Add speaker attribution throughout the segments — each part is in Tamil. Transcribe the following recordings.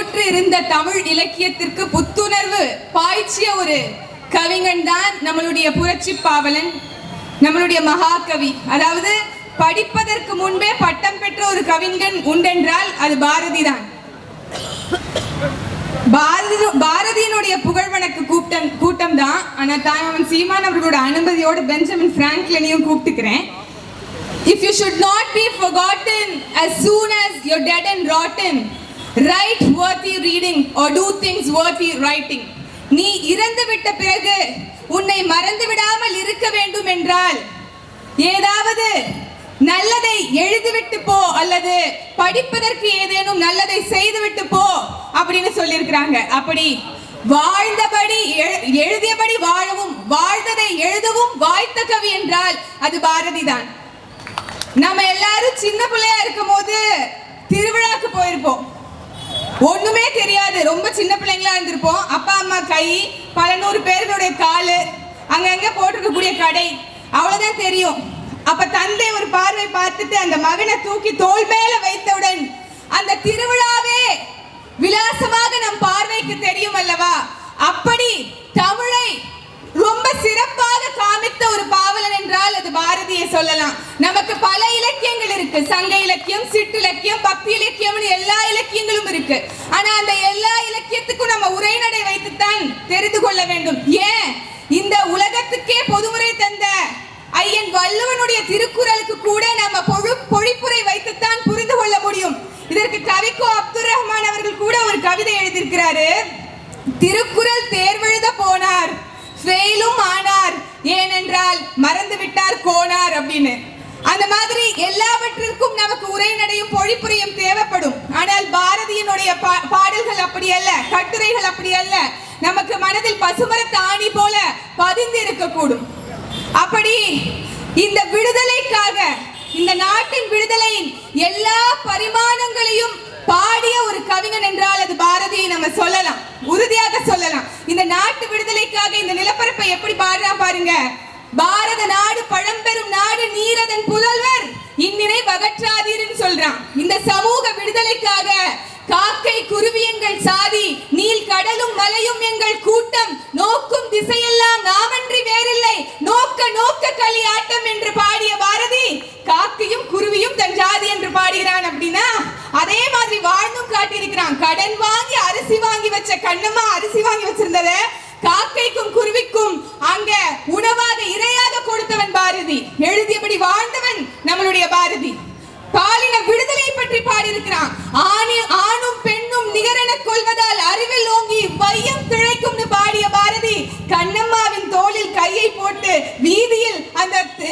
Speaker 1: வேரூற்று இருந்த தமிழ் இலக்கியத்திற்கு புத்துணர்வு பாய்ச்சிய ஒரு கவிஞன் தான் நம்மளுடைய புரட்சி பாவலன், நம்மளுடைய மகாகவி. அதாவது படிப்பதற்கு முன்பே பட்டம் பெற்ற ஒரு கவிஞன் உண்டென்றால் அது பாரதி தான். பாரதியினுடைய புகழ்வணக்கு கூட்டம் தான். ஆனா தாய்மாமன் சீமான் அவர்களோட அனுமதியோடு Benjamin பிராங்க்லினையும் கூப்பிட்டுக்கிறேன். If you should not be forgotten as soon as you're dead and rotten, write worthy reading or do things worthy writing. நீ இறந்து விட்ட பிறகு உன்னை மறந்து விடாமல் இருக்க வேண்டும் என்றால் ஏதாவது நல்லதை எழுதிவிட்டு போ, அல்லது படிப்பதற்கு ஏதேனும் நல்லதை செய்துவிட்டு போ அப்படின்னு சொல்லியிருக்கிறாங்க. அப்படி வாழ்ந்தபடி எழுதியபடி வாழவும் வாழ்ந்ததை எழுதவும் வாய்த்த கவி என்றால் அது பாரதி தான். நம்ம எல்லாரும் சின்ன பிள்ளையா இருக்கும் போது திருவிழாக்கு போயிருப்போம். ஒண்ணுமே தெரியாது, ரொம்ப சின்ன பிள்ளைங்களா இருந்திருப்போம். அப்பா அம்மா கை, பல நூறு பேர்களுடைய காலு, அங்கங்க போட்டிருக்கக்கூடிய கடை, அவ்வளவுதான் தெரியும். அப்ப தந்தை ஒரு பார்வை பார்த்துட்டு அந்த மகனை தூக்கி தோள் மேல வைத்தவுடன் அந்த திருவிழாவே விலாசமாக நம் பார்வைக்கு தெரியும் அல்லவா? அப்படி தமிழை ரொம்ப சிறப்பாக காமித்த ஒரு பாவலன் என்றால் அது பாரதியை சொல்லலாம். நமக்கு பல இலக்கியங்கள் இருக்கு, சங்க இலக்கியம், சிற்றிலக்கியம், பக்தி இலக்கியம், எல்லா இலக்கியங்களும் இருக்கு. ஆனா அந்த எல்லா இலக்கியத்துக்கும் நம்ம உரைநடை வைத்துத்தான் தெரிந்து கொள்ள வேண்டும். ஏன் இந்த உலகத்துக்கே பொதுமுறை தந்த ஐயன் வள்ளுவனுடைய திருக்குறளுக்கு கூட நம்ம பொழிப்புரை வைத்துத்தான் புரிந்து கொள்ள முடியும். இதற்கு கவிக்கோ அப்துல் ரஹ்மான் அவர்கள் கூட ஒரு கவிதை எழுதியிருக்கிறாரு. திருக்குறள் தேர்வெழுத போனார், ஃபெயிலும் ஆனார், ஏனென்றால் மறந்து விட்டார் கோனார் அப்படின்னு. அந்த மாதிரி எல்லாவற்றிற்கும் நமக்கு உரைநடையும் பொழிப்புரையும் தேவைப்படும். ஆனால் பாரதியினுடைய பாடல்கள் அப்படி அல்ல, கட்டுரைகள் அப்படி அல்ல. நமக்கு மனதில் பசுமரத்து ஆணி போல பதிந்து இருக்கக்கூடும். அப்படி இந்த விடுதலைக்காக, இந்த நாட்டின் விடுதலையின் எல்லா பரிமாணங்களையும் பாடிய ஒரு கவிஞன் என்றால் அது பாரதியை நம்ம சொல்லலாம், உறுதியாக சொல்லலாம். இந்த நாட்டு விடுதலைக்காக இந்த நிலப்பரப்பை எப்படி பாடுறான் பாருங்க. பாரத நாடு பழம்பெரும் நாடு, நீரதன் புதல்வர், இந்நினை வகற்றாதீர்னு சொல்றான். இந்த சமூக விடுதலைக்காக காக்கை குருவி எங்கள் சாதி, நீல் கடலும் மலையும் எங்கள் கூட்டம், நோக்கும் திசையெல்லாம் நாமன்றி வேறில்லை, நோக்க நோக்க களி ஆட்டம் என்று பாடிய பாரதி காக்கையும் குருவியும் தன் ஜாதி என்று பாடுகிறான். அப்படின்னா அதே மாதிரி வாழ்ந்தும் காட்டியிருக்கிறான். கடன் வாங்கி அரிசி வாங்கி வச்ச கண்ணம்மா அரிசி வாங்கி வச்சிருந்தத காக்கைக்கும் குருவிக்கும் அங்க உணவாக இரையாக கொடுத்தவன் பாரதி. எழுதியபடி வாழ்ந்தவன் நம்மளுடைய பாரதி. பாலின விடுதலை பற்றி பாடியிருக்கிறான். ஆணும் பெண்ணும் நிகரென கொள்வதால் அறிவில் ஓங்கி வையம் திளைக்கும்னு பாடிய பாரதி கண்ணம்மாவின் தோளில் கையை போட்டு வீதியில்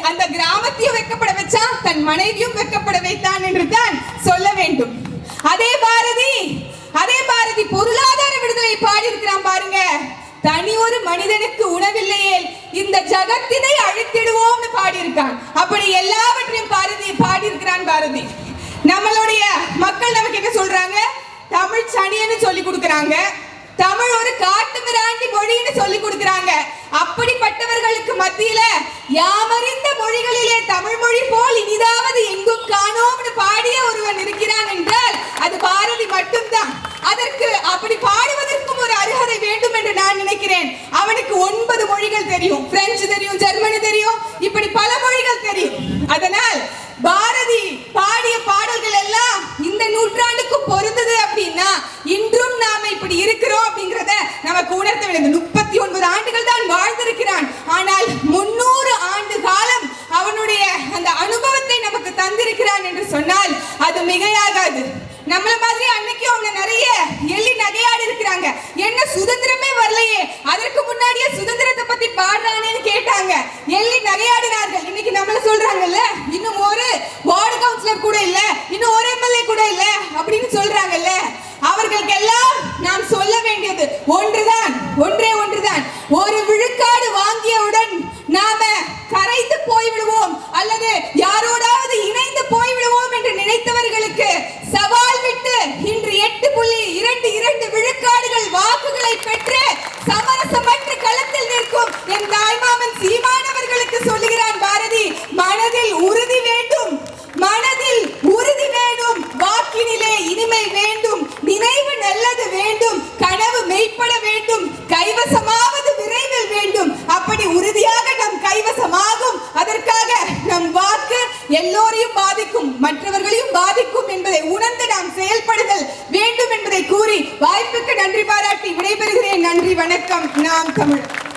Speaker 1: அந்த கிராமத்தையும் வெக்கப்பட வச்சான், தன் மனைவியும் வெக்கப்பட வைத்தான் என்று தான் சொல்ல வேண்டும். அதே பாரதி பொருளாதார விடுதலை பாடியிருக்கிறான் பாருங்க. தனி ஒரு மனிதனுக்கு உணவில்லையே இந்த ஜகத்தினை அழித்திடுவோம்னு பாடியிருக்கான். அப்படி எல்லாவற்றையும் பாடியிருக்கிறான் பாரதி. நம்மளுடைய மக்கள் நமக்கு என்ன சொல்றாங்க? தமிழ் சனியன்னு சொல்லி கொடுக்கறாங்க, தமிழ் ஒரு காட்டு மிராண்டி மொழின்னு சொல்லி கொடுக்கறாங்க. அப்படிப்பட்டவர்களுக்கு மத்தியில யாமறிந்த மொழிகளிலே தமிழ் மொழி போல் இனிதாவது எங்கும் காணோம்னு பாடிய ஒருவன் இருக்கிறான் என்றால் அது பாரதி மட்டும்தான். அதற்கு அப்படி பாடுவதற்கும் ஒரு அருகதை வேண்டும் என்று நான் நினைக்கிறேன். அவனுக்கு 9 மொழிகள் தெரியும், பிரெஞ்சு தெரியும், ஜெர்மனி தெரியும், இப்படி பல மொழிகள் தெரியும். அதனால் பாரதி பாடிய பாடல்கள் எல்லாம் இந்த நூற்றாண்டுக்கு பொருந்தது. அப்படின்னா இன்றும் நாம இப்படி இருக்கிறோம் அப்படிங்கறத நமக்கு உணர்த்த வேண்டும். 39 ஆண்டுகள் தான் வாழ்ந்திருக்கிறான். ஆனால் 300 ஆண்டு காலம் அவனுடைய அந்த அனுபவத்தை நமக்கு தந்திருக்கிறான் என்று சொன்னால் அது மிகையாகாது. நம்மள மாதிரி அன்னைக்கு அவங்க நிறைய எள்ளி நகையாடி இருக்கிறாங்க. என்ன சுதந்திரமே வரலையே, அதற்கு முன்னாடியே சுதந்திரத்தை பத்தி பாடுறானேன்னு கேட்டாங்க, எள்ளி நகையாடினார்கள். இன்னைக்கு நம்மள சொல்றாங்கல்ல, இன்னும் ஒரு வார்டு கவுன்சிலர் கூட இல்ல, இன்னும் ஒரு எம்எல்ஏ கூட இல்ல அப்படின்னு சொல்றாங்கல்ல. அவர்களுக்கெல்லாம் நாம் சொல்ல வேண்டியது ஒன்றே ஒன்றுதான். ஒரு விழுக்காடு வாங்கியவுடன் நாம கரைந்து போய்விடுவோம் அல்லது யாரோடாவது இணைந்து போய்விடுவோம் என்று நினைத்தவர்களுக்கு சவால் விட்டு இன்று 8.22 விழுக்காடுகள் வாக்குகளை பெற்று சமரசமற்ற களத்தில் நிற்கும் என் தாய்மாமன் சீமானவர்களுக்கு சொல்லுகிறான் பாரதி, மனதில் உறுதி வேண்டும், வாக்கினிலே இனிமை வேண்டும், நினைவு நல்லது எல்லோரையும் பாதிக்கும், மற்றவர்களையும் பாதிக்கும் என்பதை உணர்ந்து நாம் செயல்படுதல் வேண்டும் என்பதை கூறி வாய்ப்புக்கு நன்றி பாராட்டி விடைபெறுகிறேன். நன்றி, வணக்கம். நாம் தமிழர்.